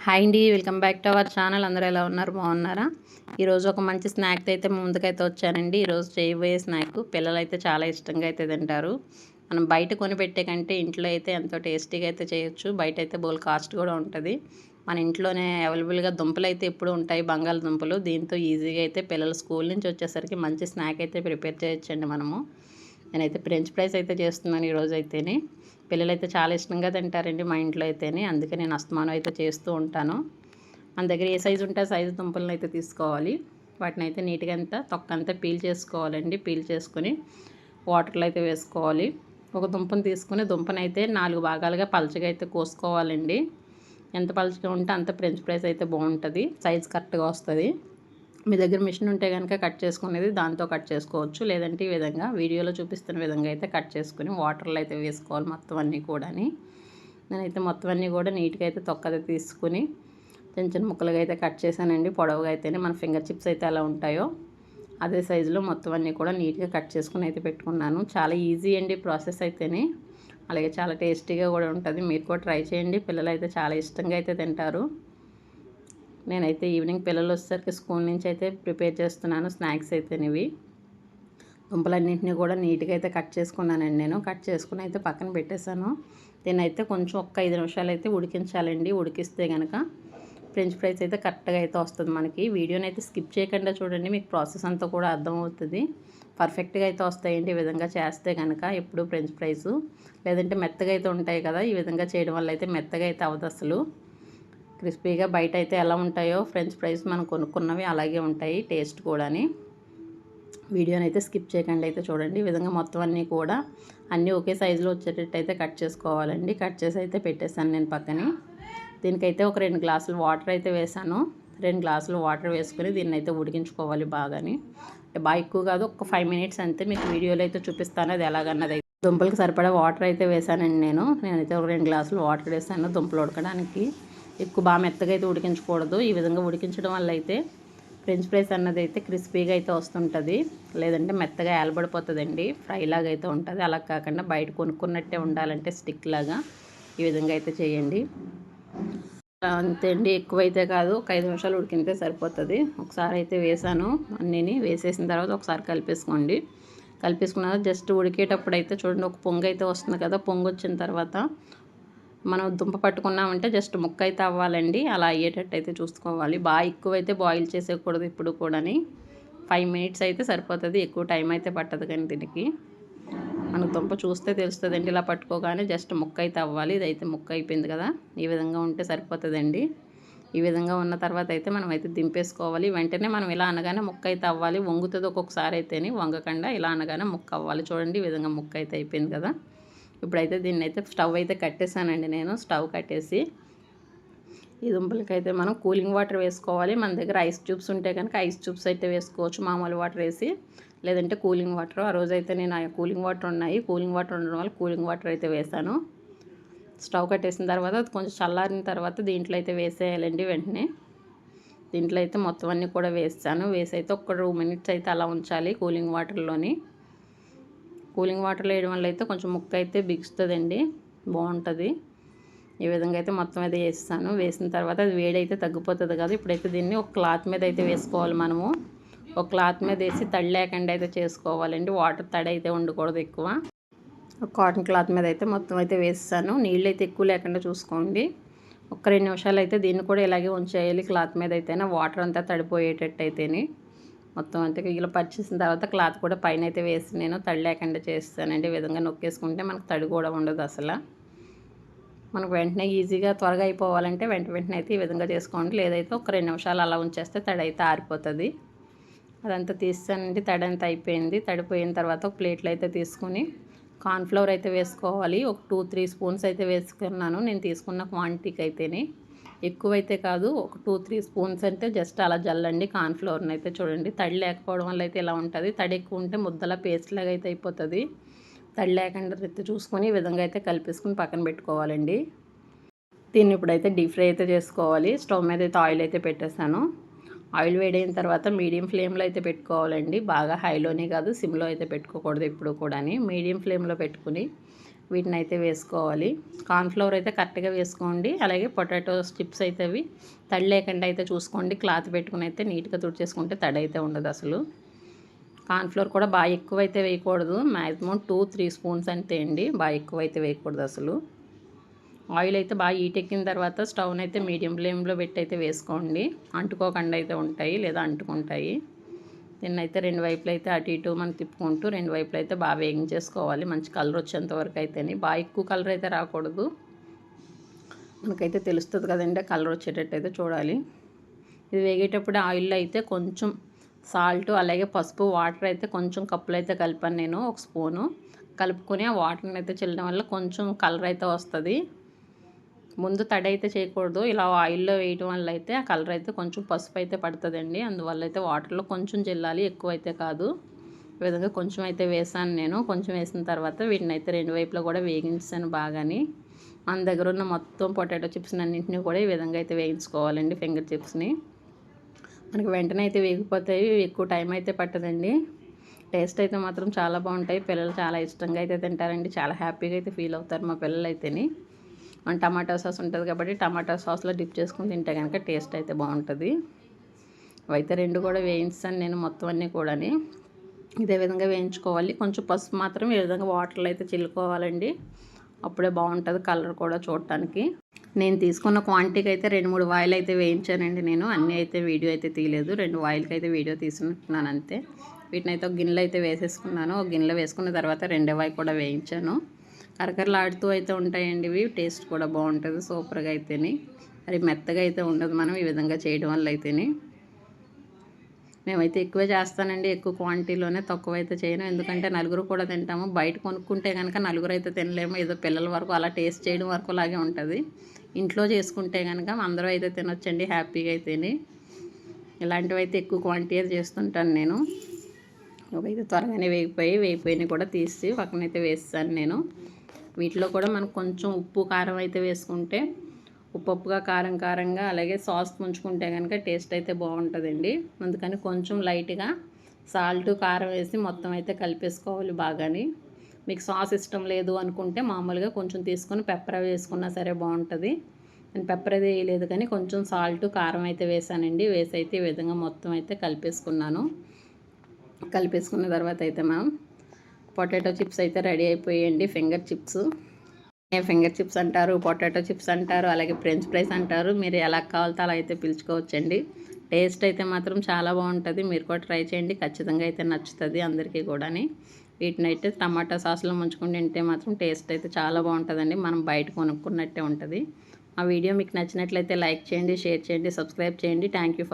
Hi అండి, welcome back to our channel. అందరూ ఎలా ఉన్నారు? బాగున్నారా? ఈరోజు ఒక మంచి స్నాక్ అయితే ముందుకైతే వచ్చానండి. ఈరోజు చేయబోయే స్నాక్ పిల్లలైతే చాలా ఇష్టంగా అయితే తింటారు. మనం బయట కొనిపెట్టే కంటే ఇంట్లో అయితే ఎంతో టేస్టీగా అయితే చేయొచ్చు. బయట అయితే బోల్ కాస్ట్ కూడా ఉంటుంది. మన ఇంట్లోనే అవైలబుల్గా దుంపలు అయితే ఎప్పుడు ఉంటాయి, బంగాళదుంపలు. దీంతో ఈజీగా అయితే పిల్లలు స్కూల్ నుంచి వచ్చేసరికి మంచి స్నాక్ అయితే ప్రిపేర్ చేయొచ్చండి మనము. నేనైతే ఫ్రెంచ్ ఫ్రైస్ అయితే చేస్తున్నాను ఈరోజు అయితేనే. పిల్లలైతే చాలా ఇష్టంగా తింటారండి మా ఇంట్లో అయితేనే. అందుకే నేను అస్తమానం అయితే చేస్తూ ఉంటాను. మన దగ్గర ఏ సైజు ఉంటే ఆ సైజు దుంపలను అయితే తీసుకోవాలి. వాటిని అయితే నీట్గా అంతా తొక్కంతా పీల్ చేసుకోవాలండి. పీల్ చేసుకొని వాటర్లో అయితే వేసుకోవాలి. ఒక దుంపను తీసుకుని దుంపనైతే 4 భాగాలుగా పలచగా అయితే కోసుకోవాలండి. ఎంత పలచగా ఉంటే అంత ఫ్రెంచ్ ఫ్రైస్ అయితే బాగుంటుంది, సైజ్ కరెక్ట్గా వస్తుంది. మీ దగ్గర మిషన్ ఉంటే కనుక కట్ చేసుకునేది దాంతో కట్ చేసుకోవచ్చు. లేదంటే ఈ విధంగా వీడియోలో చూపిస్తున్న విధంగా అయితే కట్ చేసుకుని వాటర్లో అయితే వేసుకోవాలి మొత్తం అన్నీ కూడా. నేనైతే మొత్తం అన్నీ కూడా నీట్గా అయితే తొక్కది తీసుకుని చిన్న చిన్న ముక్కలుగా అయితే కట్ చేశానండి. పొడవుగా అయితేనే మన ఫింగర్ చిప్స్ అయితే ఎలా ఉంటాయో అదే సైజులో మొత్తం అన్నీ కూడా నీట్గా కట్ చేసుకుని అయితే పెట్టుకున్నాను. చాలా ఈజీ అండి ప్రాసెస్ అయితేనే, అలాగే చాలా టేస్టీగా కూడా ఉంటుంది. మీరు కూడా ట్రై చేయండి. పిల్లలు అయితే చాలా ఇష్టంగా అయితే తింటారు. నేనైతే ఈవినింగ్ పిల్లలు వచ్చేసరికి స్కూల్ నుంచి అయితే ప్రిపేర్ చేస్తున్నాను స్నాక్స్ అయితేనివి. దుంపలన్నింటినీ కూడా నీట్గా అయితే కట్ చేసుకున్నానండి. నేను కట్ చేసుకుని అయితే పక్కన పెట్టేశాను. దీన్ని అయితే కొంచెం ఒక్క 5 నిమిషాలు అయితే ఉడికించాలండి. ఉడికిస్తే కనుక ఫ్రెంచ్ ఫ్రైస్ అయితే కరెక్ట్గా అయితే వస్తుంది మనకి. వీడియోని అయితే స్కిప్ చేయకుండా చూడండి, మీకు ప్రాసెస్ అంతా కూడా అర్థమవుతుంది. పర్ఫెక్ట్గా అయితే వస్తాయండి ఈ విధంగా చేస్తే కనుక. ఎప్పుడు ఫ్రెంచ్ ఫ్రైస్ లేదంటే మెత్తగా అయితే ఉంటాయి కదా, ఈ విధంగా చేయడం వల్ల అయితే మెత్తగా అయితే అవ్వదు అసలు. క్రిస్పీగా బయట అయితే ఎలా ఉంటాయో ఫ్రెంచ్ ఫ్రైస్ మనం కొనుక్కున్నవి అలాగే ఉంటాయి టేస్ట్ కూడాని. వీడియోని అయితే స్కిప్ చేయకుండా అయితే చూడండి. ఈ విధంగా మొత్తం అన్నీ కూడా అన్నీ ఒకే సైజులో వచ్చేటట్టు అయితే కట్ చేసుకోవాలండి. కట్ చేసి అయితే పెట్టేశాను నేను పక్కనే. దీనికైతే ఒక 2 గ్లాసులు వాటర్ అయితే వేసాను. 2 గ్లాసులు వాటర్ వేసుకొని దీన్ని అయితే ఉడికించుకోవాలి బాగాని. బాగా ఎక్కువ కాదు, ఒక 5 మినిట్స్ అంతే. మీకు వీడియోలో అయితే చూపిస్తాను అది ఎలాగన్నది. దుంపలకు సరిపడా వాటర్ అయితే వేసానండి నేనైతే ఒక 2 గ్లాసులు వాటర్ వేసాను దుంపలు ఉడకడానికి. ఎక్కువ బాగా మెత్తగా అయితే ఉడికించకూడదు. ఈ విధంగా ఉడికించడం వల్ల అయితే ఫ్రెంచ్ ఫ్రైస్ అన్నది అయితే క్రిస్పీగా అయితే వస్తుంటుంది. లేదంటే మెత్తగా ఏలబడిపోతుందండి, ఫ్రై లాగా అయితే ఉంటుంది. అలా కాకుండా బయట కొనుక్కున్నట్టే ఉండాలంటే స్టిక్ లాగా ఈ విధంగా అయితే చేయండి. అంతే అండి, ఎక్కువైతే కాదు, ఒక 5 నిమిషాలు ఉడికితే సరిపోతుంది. ఒకసారి అయితే వేసాను అన్నీని. వేసేసిన తర్వాత ఒకసారి కలిపేసుకోండి. కలిపేసుకున్న జస్ట్ ఉడికేటప్పుడు అయితే చూడండి, ఒక పొంగు అయితే వస్తుంది కదా. పొంగు వచ్చిన తర్వాత మనం దుంప పట్టుకున్నామంటే జస్ట్ ముక్క అయితే అవ్వాలండి. అలా అయ్యేటట్టు అయితే చూసుకోవాలి. బాగా ఎక్కువైతే బాయిల్ చేసేయకూడదు ఇప్పుడు కూడాని. 5 మినిట్స్ అయితే సరిపోతుంది, ఎక్కువ టైం అయితే పట్టదు. కానీ దీనికి మనకు దుంప చూస్తే తెలుస్తుందండి. ఇలా పట్టుకోగానే జస్ట్ ముక్క అయితే అవ్వాలి. ఇదైతే ముక్క అయిపోయింది కదా, ఈ విధంగా ఉంటే సరిపోతుందండి. ఈ విధంగా ఉన్న తర్వాత అయితే మనం అయితే దింపేసుకోవాలి. వెంటనే మనం ఇలా అనగానే ముక్క అయితే అవ్వాలి. వంగుతుంది ఒక్కొక్కసారి అయితేనే, వంగకుండా ఇలా అనగానే ముక్క అవ్వాలి. చూడండి ఈ విధంగా ముక్క అయితే అయిపోయింది కదా. ఇప్పుడైతే దీన్ని అయితే స్టవ్ అయితే కట్టేసానండి. నేను స్టవ్ కట్టేసి ఈ దుంపలకైతే మనం కూలింగ్ వాటర్ వేసుకోవాలి. మన దగ్గర ఐస్ ట్యూబ్స్ ఉంటే కనుక ఐస్ ట్యూబ్స్ అయితే వేసుకోవచ్చు, మామూలు వాటర్ వేసి. లేదంటే కూలింగ్ వాటర్. ఆ రోజైతే నేను కూలింగ్ వాటర్ ఉన్నాయి. కూలింగ్ వాటర్ ఉండడం వల్ల కూలింగ్ వాటర్ అయితే వేసాను. స్టవ్ కట్టేసిన తర్వాత అది కొంచెం చల్లారిన తర్వాత దీంట్లో అయితే వేసేయాలండి వెంటనే. దీంట్లో అయితే మొత్తం అన్నీ కూడా వేస్తాను. వేసి అయితే ఒక 2 మినిట్స్ అయితే అలా ఉంచాలి కూలింగ్ వాటర్లోని. కూలింగ్ వాటర్లో వేయడం వల్ల అయితే కొంచెం ముక్క అయితే బిగుస్తుందండి, బాగుంటుంది. ఈ విధంగా అయితే మొత్తం అయితే వేస్తాను. వేసిన తర్వాత అది వేడైతే తగ్గిపోతుంది కదా. ఇప్పుడైతే దీన్ని ఒక క్లాత్ మీద అయితే వేసుకోవాలి మనము. ఒక క్లాత్ మీద వేసి తడి లేకుండా అయితే చేసుకోవాలండి. వాటర్ తడి అయితే ఉండకూడదు ఎక్కువ. ఒక కాటన్ క్లాత్ మీద అయితే మొత్తం అయితే వేస్తాను. నీళ్ళు అయితే ఎక్కువ లేకుండా చూసుకోండి. ఒక 2 నిమిషాలు అయితే దీన్ని కూడా ఇలాగే ఉంచేయాలి క్లాత్ మీద అయితేనే, వాటర్ అంతా తడిపోయేటట్టు అయితేనే. మొత్తం అంతే ఇలా పరిచేసిన తర్వాత క్లాత్ కూడా పైన అయితే వేసి నేను తడి లేకుండా చేస్తానండి. ఈ విధంగా నొక్కేసుకుంటే మనకు తడి కూడా ఉండదు అసలు. మనకు వెంటనే ఈజీగా త్వరగా అయిపోవాలంటే వెంటనే అయితే ఈ విధంగా చేసుకోండి. లేదైతే ఒక 2 నిమిషాలు అలా ఉంచేస్తే తడి అయితే ఆరిపోతుంది. అదంతా తీస్తానండి. తడి అంతా అయిపోయింది. తడిపోయిన తర్వాత ఒక ప్లేట్లో అయితే తీసుకుని కార్న్ఫ్లవర్ అయితే వేసుకోవాలి. ఒక 2-3 స్పూన్స్ అయితే వేసుకున్నాను నేను తీసుకున్న క్వాంటిటీకి అయితేనే. ఎక్కువైతే కాదు, ఒక 2-3 స్పూన్స్ అంటే జస్ట్ అలా జల్లండి కార్న్ఫ్లవర్ని అయితే. చూడండి తడి లేకపోవడం వల్ల అయితే ఇలా ఉంటుంది. తడి ఎక్కువ ఉంటే ముద్దలా పేస్ట్ లాగా అయితే అయిపోతుంది. తడి లేకుండా అయితే చూసుకొని ఈ విధంగా అయితే కలిపేసుకుని పక్కన పెట్టుకోవాలండి. దీన్ని ఇప్పుడైతే డీప్ ఫ్రై అయితే చేసుకోవాలి. స్టవ్ మీద అయితే ఆయిల్ అయితే పెట్టేశాను. ఆయిల్ వేడైన తర్వాత మీడియం ఫ్లేమ్లో అయితే పెట్టుకోవాలండి. బాగా హైలోనే కాదు, సిమ్లో అయితే పెట్టుకోకూడదు ఎప్పుడు కూడా. మీడియం ఫ్లేమ్లో పెట్టుకుని వీటిని అయితే వేసుకోవాలి. కార్న్‌ఫ్లోర్ అయితే కరెక్ట్‌గా వేసుకోండి. అలాగే పొటాటో చిప్స్ అయితే అవి తడి లేకుండా అయితే చూసుకోండి. క్లాత్ పెట్టుకుని అయితే నీట్‌గా తుడిచేసుకుంటే తడి అయితే ఉండదు అసలు. కార్న్‌ఫ్లోర్ కూడా బాగా ఎక్కువైతే వేయకూడదు. మ్యాక్సిమం 2-3 స్పూన్స్ అంతే అండి. బాగా ఎక్కువైతే వేయకూడదు అసలు. ఆయిల్ అయితే బాగా హీట్ ఎక్కిన తర్వాత స్టవ్‌ని అయితే మీడియం ఫ్లేమ్‌లో పెట్టి అయితే వేసుకోండి. అంటుకోకుండా అయితే ఉంటాయి లేదా అంటుకుంటాయి. దీన్నైతే రెండు వైపులు అయితే అటు ఇటు మనం తిప్పుకుంటూ రెండు వైపులు అయితే బాగా వేగించేసుకోవాలి. మంచి కలర్ వచ్చేంత వరకు అయితేనే. బాగా ఎక్కువ కలర్ అయితే రాకూడదు. మనకైతే తెలుస్తుంది కదండి కలర్ వచ్చేటట్టు అయితే చూడాలి. ఇది వేగేటప్పుడు ఆయిల్లో అయితే కొంచెం సాల్ట్ అలాగే పసుపు వాటర్ అయితే కొంచెం కప్పులు అయితే కలిపాను నేను, ఒక స్పూను కలుపుకొని ఆ వాటర్ని అయితే చల్లడం వల్ల కొంచెం కలర్ అయితే వస్తుంది. ముందు తడి అయితే చేయకూడదు. ఇలా ఆయిల్లో వేయడం వల్ల అయితే ఆ కలర్ అయితే కొంచెం పసుపు అయితే పడుతుందండి. అందువల్ల అయితే వాటర్లో కొంచెం జల్లాలి, ఎక్కువ అయితే కాదు. ఈ విధంగా కొంచెం అయితే వేసాను నేను. కొంచెం వేసిన తర్వాత వీటిని అయితే రెండు వైపులా కూడా వేగించాను బాగాని. మన దగ్గర ఉన్న మొత్తం పొటాటో చిప్స్ని అన్నింటినీ కూడా ఈ విధంగా అయితే వేయించుకోవాలండి. ఫింగర్ చిప్స్ని మనకి వెంటనే అయితే వేగిపోతాయి, ఎక్కువ టైం అయితే పట్టదండి. టేస్ట్ అయితే మాత్రం చాలా బాగుంటాయి. పిల్లలు చాలా ఇష్టంగా అయితే తింటారండి. చాలా హ్యాపీగా అయితే ఫీల్ అవుతారు మా పిల్లలు అయితేని. మన టమాటా సాస్ ఉంటుంది కాబట్టి టమాటా సాస్లో డిప్ చేసుకుని తింటే కనుక టేస్ట్ అయితే బాగుంటుంది. అవైతే రెండు కూడా వేయించాను నేను మొత్తం అన్నీ కూడాని. ఇదే విధంగా వేయించుకోవాలి. కొంచెం పసుపు మాత్రం ఈ విధంగా వాటర్లో అయితే చిల్లుకోవాలండి. అప్పుడే బాగుంటుంది కలర్ కూడా చూడటానికి. నేను తీసుకున్న క్వాంటిటీకి అయితే 2-3 వాయిలు అయితే వేయించానండి నేను. అన్నీ అయితే వీడియో అయితే తీయలేదు. 2 వాయిలకి అయితే వీడియో తీసుకుంటున్నాను అంతే. వీటిని అయితే ఒక గిన్నెలో అయితే వేసేసుకున్నాను. ఒక గిన్నెలో వేసుకున్న తర్వాత రెండో వాయి కూడా వేయించాను. కరకరలాడుతూ అయితే ఉంటాయండి ఇవి. టేస్ట్ కూడా బాగుంటుంది సూపర్గా అయితేని. మరి మెత్తగా అయితే ఉండదు మనం ఈ విధంగా చేయడం వల్ల అయితేని. మేమైతే ఎక్కువే చేస్తానండి, ఎక్కువ క్వాంటిటీలోనే, తక్కువ అయితే చేయను. ఎందుకంటే నలుగురు కూడా తింటాము. బయట కొనుక్కుంటే కనుక నలుగురు అయితే తినలేము. ఏదో పిల్లల వరకు అలా టేస్ట్ చేయడం వరకు లాగే ఉంటుంది. ఇంట్లో చేసుకుంటే కనుక అందరూ అయితే తినొచ్చండి హ్యాపీగా అయితేని. ఇలాంటివి అయితే ఎక్కువ క్వాంటిటీ చేస్తుంటాను నేను. అవైతే త్వరగానే వేగిపోయినవి కూడా తీసి పక్కనైతే వేస్తాను నేను. వీటిలో కూడా మనకు కొంచెం ఉప్పు కారం అయితే వేసుకుంటే ఉప్పుగా కారం కారంగా అలాగే సాస్ ముంచుకుంటే కనుక టేస్ట్ అయితే బాగుంటుందండి. అందుకని కొంచెం లైట్గా సాల్ట్ కారం వేసి మొత్తం అయితే కలిపేసుకోవాలి బాగాని. మీకు సాస్ ఇష్టం లేదు అనుకుంటే మామూలుగా కొంచెం తీసుకొని పెప్పర్ వేసుకున్నా సరే బాగుంటుంది. నేను పెప్పర్ అది వేయలేదు కానీ కొంచెం సాల్ట్ కారం అయితే వేసానండి. వేసి అయితే ఈ విధంగా మొత్తం అయితే కలిపేసుకున్నాను. కలిపేసుకున్న తర్వాత అయితే మనం పొటాటో చిప్స్ అయితే రెడీ అయిపోయాయండి. ఫింగర్ చిప్స్ అంటారు, పొటాటో చిప్స్ అంటారు, అలాగే ఫ్రెంచ్ ఫ్రైస్ అంటారు. మీరు ఎలా కావాలితే అలా అయితే పిలుచుకోవచ్చండి. టేస్ట్ అయితే మాత్రం చాలా బాగుంటుంది. మీరు కూడా ట్రై చేయండి, ఖచ్చితంగా అయితే నచ్చుతుంది అందరికీ కూడాని. వీటిని అయితే టమాటా సాస్లో ముంచుకొని తింటే మాత్రం టేస్ట్ అయితే చాలా బాగుంటుందండి. మనం బయట కొనుక్కున్నట్టే ఉంటుంది. ఆ వీడియో మీకు నచ్చినట్లయితే లైక్ చేయండి, షేర్ చేయండి, సబ్స్క్రైబ్ చేయండి. Thank you.